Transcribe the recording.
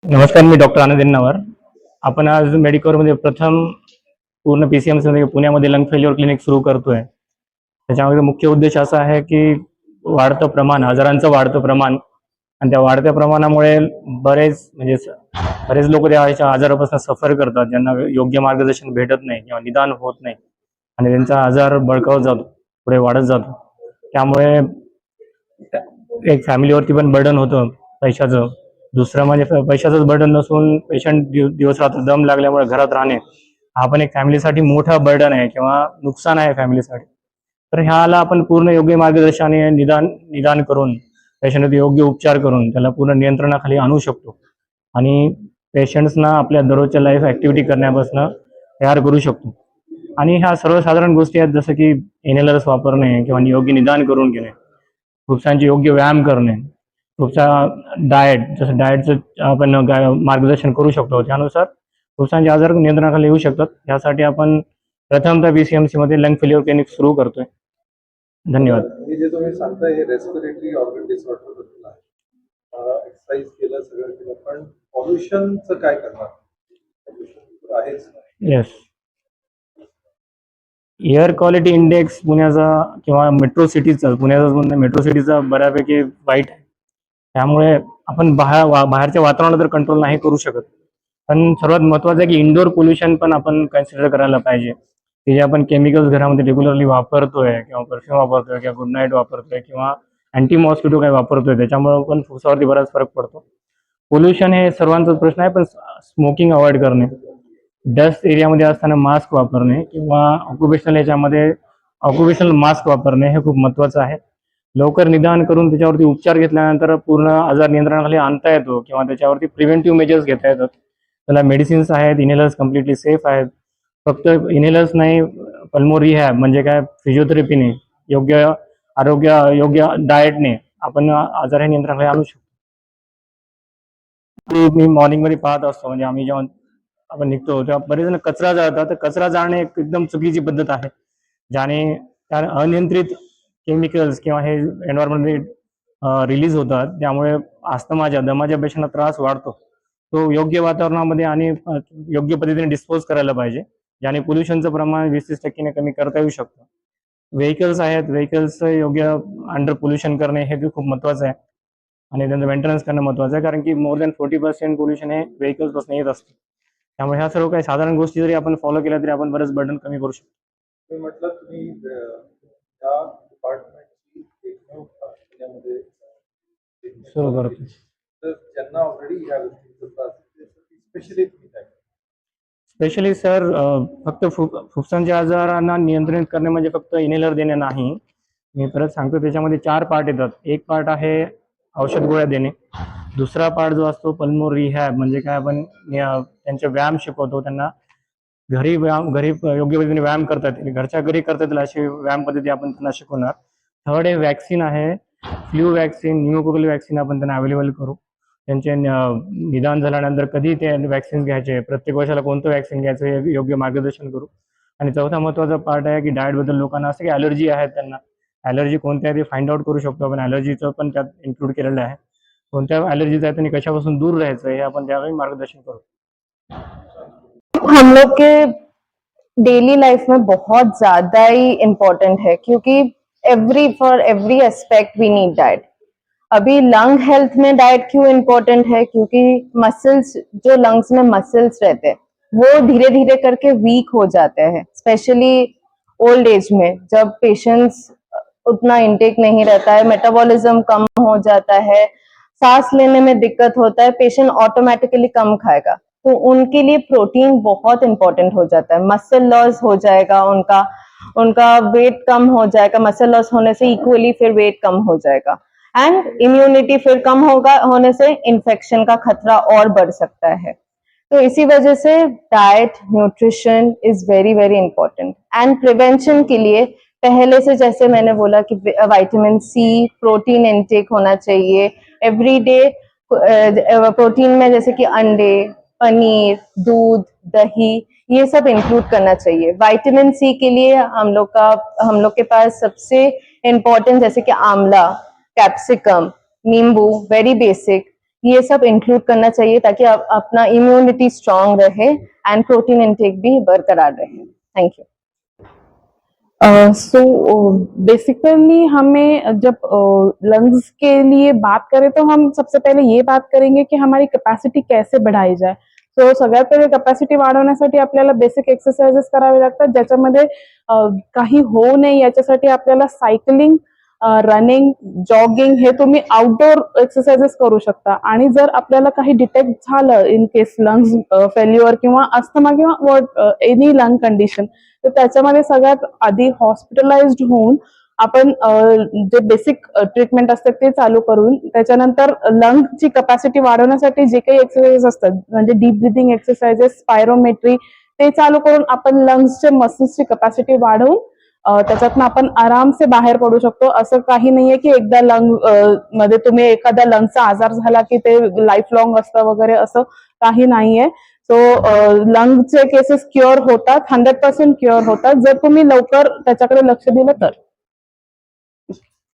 नमस्कार, मी डॉक्टर आनंद यन्नावर. आपण आज मेडिकवरमध्ये प्रथम पूर्ण PCMC मध्ये पुण्यामध्ये लंग फेल्युअर क्लिनिक सुरू करतोय. त्याच्यामध्ये मुख्य उद्देश असा आहे की वाढतं प्रमाण, आजारांचं वाढतं प्रमाण आणि त्या वाढत्या प्रमाणामुळे बरेच लोक त्या आजारापासून सफर करतात, ज्यांना योग्य मार्गदर्शन भेटत नाही किंवा निदान होत नाही आणि त्यांचा आजार बळकावत जातो, पुढे वाढत जातो. त्यामुळे एक फॅमिलीवरती पण बर्डन होतं पैशाचं. दुसरं म्हणजे पैशाचंच बर्डन नसून पेशंट दिवस रात्र दम लागल्यामुळे घरात राहणे हा पण एक फॅमिलीसाठी मोठा बर्डन आहे किंवा नुकसान आहे फॅमिलीसाठी. तर ह्याला आपण पूर्ण योग्य मार्गदर्शनाने निदान करून पेशंटवर योग्य उपचार करून त्याला पूर्ण नियंत्रणाखाली आणू शकतो आणि पेशंट्सना आपल्या दररोजच्या लाईफ ॲक्टिव्हिटी करण्यापासून तयार करू शकतो. आणि ह्या सर्वसाधारण गोष्टी आहेत, जसं की इनहेलर्स वापरणे किंवा योग्य निदान करून घेणे, फुफ्सांचे योग्य व्यायाम करणे, फुफ्सा डाएट, जसं डाएटचं आपण मार्गदर्शन करू शकतो. त्यानुसार फुफ्सांचे आजार नियंत्रणाखाली येऊ शकतात. यासाठी आपण प्रथमतः BCMC मध्ये लंग फेल्युअर क्लिनिक सुरू करतोय. धन्यवाद. हे जे तुम्ही सांगताय हे रेस्पिरेटरी ऑर्गन डिसऑर्डर बद्दल आहे. एक्सरसाइज केलं, सगळं केलं, पण पॉल्युशनचं काय करणार? पॉल्युशन आहेच. येस, एअर क्वालिटी इंडेक्स पुण्याचा किंवा पुण्याचा मेट्रो सिटीचा बऱ्यापैकी वाईट आहे. त्यामुळे आपण बाहेरच्या वातावरणात तर कंट्रोल नाही करू शकत, पण सर्वात महत्त्वाचं आहे की इंडोर पोल्युशन पण आपण कन्सिडर करायला पाहिजे. की जे आपण केमिकल्स घरामध्ये रेग्युलरली वापरतोय किंवा परफ्यूम वापरतोय किंवा गुड नाईट वापरतोय किंवा अँटी मॉस्किटो काही वापरतोय, त्याच्यामुळे पण फुफ्सावरती बराच फरक पडतो. पोल्युशन हे सर्वांचाच प्रश्न आहे, पण स्मोकिंग अवॉइड करणे, डस्ट एरियामध्ये असताना मास्क वापरणे किंवा ऑक्युपेशनल मास्क वापरणे हे खूप महत्त्वाचं आहे. लवकर निदान करून त्याच्यावरती उपचार घेतल्यानंतर पूर्ण आजार नियंत्रणाखाली आणता येतो किंवा त्याच्यावरती प्रिव्हेंटिव्ह मेजर्स घेता येतात. त्याला मेडिसिन्स आहेत, इनहेलर्स कम्प्लिटली सेफ आहेत. फक्त इनहेलर्स नाही, पल्मो रिहॅब म्हणजे काय, फिजिओथेरपीने, योग्य डाएटने आपण आजार हे नियंत्रणाखाली आणू शकतो. मी मॉर्निंगमध्ये पाहत असतो, म्हणजे आम्ही जेव्हा आपण निघतो तेव्हा बरेच जण कचरा जाळतात. तर कचरा जाळणे एक एकदम चुकीची पद्धत आहे, ज्याने अनियंत्रित केमिकल्स किंवा हे एन्व्हायरमेंटमध्ये रिलीज होतात. त्यामुळे अस्थमाच्या दमाच्या पेशंटला त्रास वाढतो. तो योग्य वातावरणामध्ये आणि योग्य पद्धतीने डिस्पोज करायला पाहिजे, ज्याने पोल्युशनचं प्रमाण 20-30% कमी करता येऊ शकतं. व्हेकल्स आहेत, व्हेकल्सचं योग्य अंडर पोल्युशन करणे हे खूप महत्त्वाचं आहे आणि त्यांचं मेंटेनन्स करणं महत्त्वाचं आहे, कारण की मोर दॅन 40% पोल्युशन हे व्हेकल्सपासून येत असतं. त्यामुळे ह्या सर्व काही साधारण गोष्टी जरी आपण फॉलो केल्या तरी आपण बरेच बर्डन कमी करू शकतो. तुम्ही म्हटलं तुम्ही त्या डिपार्टमेंटची एकमेव पुण्यामध्ये सुरू करतो. तर ज्यांना ऑलरेडी ह्या गोष्टींचा त्रास आहे स्पेशली तुम्ही काय? स्पेशली सर, फक्त फुफ्सांच्या आजारांना नियंत्रित करणे म्हणजे फक्त इनहेलर देणे नाही. मी परत सांगतो, त्याच्यामध्ये 4 पार्ट येतात. एक पार्ट आहे औषध गोळ्या देणे. दुसरा पार्ट जो असतो पल्मो रिहॅब, म्हणजे काय, आपण त्यांचे व्यायाम शिकवतो, त्यांना घरी योग्य पद्धतीने व्यायाम करतात, घरच्या घरी करतात येईल अशी व्यायाम पद्धती आपण त्यांना शिकवणार. थर्ड हे वॅक्सिन आहे, फ्ल्यू वॅक्सिन, न्यूमोकोकल वॅक्सिन आपण त्यांना अवेलेबल करू. त्यांचे निदान झाल्यानंतर कधी ते वॅक्सिन घ्यायचे, प्रत्येक वर्षाला कोणतं वॅक्सिन घ्यायचं हे योग्य मार्गदर्शन करू. आणि चौथा महत्त्वाचा पार्ट आहे की डाएटबद्दल लोकांना असं की ॲलर्जी आहेत, त्यांना ॲलर्जी कोणत्या आहे ते फाइंड आउट करू शकतो आपण. ॲलर्जीचं पण त्यात इन्क्लूड केलेलं आहे. कोणत्या ॲलर्जीज आहेत आणि कशापासून दूर राहायचं हे आपण त्यावेळी मार्गदर्शन करू. हम लोग के डेली लाइफ में बहुत ज्यादा ही इम्पोर्टेंट है, क्योंकि for every aspect we need diet. अभी लंग हेल्थ में डाइट क्यों इम्पोर्टेंट है? क्योंकि मसल्स, जो लंग्स में मसल्स रहते हैं वो धीरे धीरे करके वीक हो जाते हैं, स्पेशली ओल्ड एज में, जब पेशेंट्स उतना इंटेक नहीं रहता है, मेटाबॉलिज्म कम हो जाता है, सांस लेने में दिक्कत होता है, पेशेंट ऑटोमेटिकली कम खाएगा. तो उनके लिए प्रोटीन बहुत इंपॉर्टेंट हो जाता है. मसल लॉस हो जाएगा, उनका वेट कम हो जाएगा. मसल लॉस होने से इक्वली फिर वेट कम हो जाएगा एंड इम्यूनिटी फिर कम होने से इन्फेक्शन का खतरा और बढ़ सकता है. तो इसी वजह से diet, nutrition is very very important. And prevention के लिए पहले से, जैसे मैंने बोला कि विटामिन सी, प्रोटीन इनटेक होना चाहिए एवरी डे. प्रोटीन में जैसे कि अंडे, पनीर, दूध, दही, ये सब इंक्लूड करना चाहिए. विटामिन सी के लिए हम लोग के पास सबसे इम्पोर्टेंट जैसे कि आंवला, कैप्सिकम, नींबू, वेरी बेसिक, ये सब इंक्लूड करना चाहिए ताकि अपना इम्यूनिटी स्ट्रांग रहे एंड प्रोटीन इनटेक भी बरकरार रहे। Thank you. सो बेसिकली हमें जब लंग्स के लिए बात करें तो हम सबसे पहिले ये बात करेंगे की हमारी कॅपॅसिटी कैसे बढ़ाई जाए। सो सगळ्यात पहिले कॅपॅसिटी वाढवण्यासाठी आपल्याला बेसिक एक्सरसाइजेस करावे लागतात, ज्याच्यामध्ये काही होऊ नये याच्यासाठी आपल्याला सायकलिंग, रनिंग, जॉगिंग हे तुम्ही आउटडोर एक्सरसाइजेस करू शकता। आणि जर आपल्याला काही डिटेक्ट झालं इन केस लंग्स फेल्युअर किंवा अस्थमा किंवा एनी लंग कंडिशन, तर त्याच्यामध्ये सगळ्यात आधी हॉस्पिटलाइज्ड होऊन आपण जे बेसिक ट्रीटमेंट असतात ते चालू करून त्याच्यानंतर लंगची कॅपॅसिटी वाढवण्यासाठी जे काही एक्सरसाइज असतात म्हणजे डीप ब्रीथिंग एक्सरसाइजेस, स्पायरोमेट्री ते चालू करून आपण लंग्सचे मसल्सची कॅपॅसिटी वाढवून त्याच्यातनं आपण आरामसे बाहेर पडू शकतो। असं काही नाहीये की एकदा लंग मध्ये तुम्ही एखादा लंगचा आजार झाला की ते लाईफ लॉंग असतं वगैरे, असं काही नाहीये। सो लंगचे केसेस क्युअर होतात, 100% क्युअर होतात जर तुम्ही लवकर त्याच्याकडे लक्ष दिलं तर।